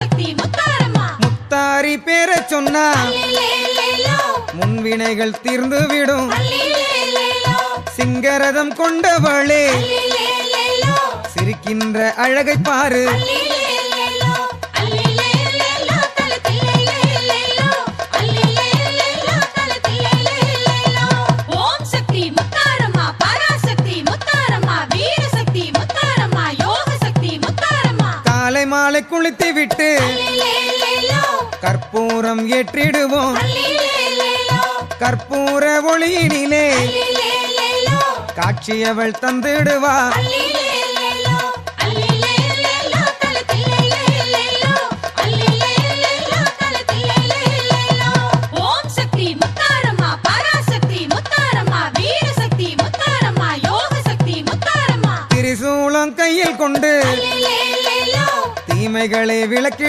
சக்தி முத்தாரம்மா. முத்தாரி பேரை சொன்னா முன்வினைகள் தீர்ந்து விடும். சிங்கரதம் கொண்டவளே சிரிக்கின்ற அழகை பாரு. ஓம் சக்தி முத்தாரம்மா, பராசக்தி முத்தாரம்மா, வீரசக்தி முத்தாரம்மா, யோக சக்தி முத்தாரம்மா. காலை மாலை குளித்து விட்டு கற்பூரம் ஏற்றிடுவோம். கற்பூர ஒளியினிலே காட்சியவள் தந்திடுவா. ஓம் சக்தி முத்தாரம்மா, பராசக்தி முத்தாரம்மா, வீரசக்தி முத்தாரம்மா, யோக சக்தி முத்தாரம்மா. திரிசூலம் கையில் கொண்டு தீமைகளை விளக்கிடு.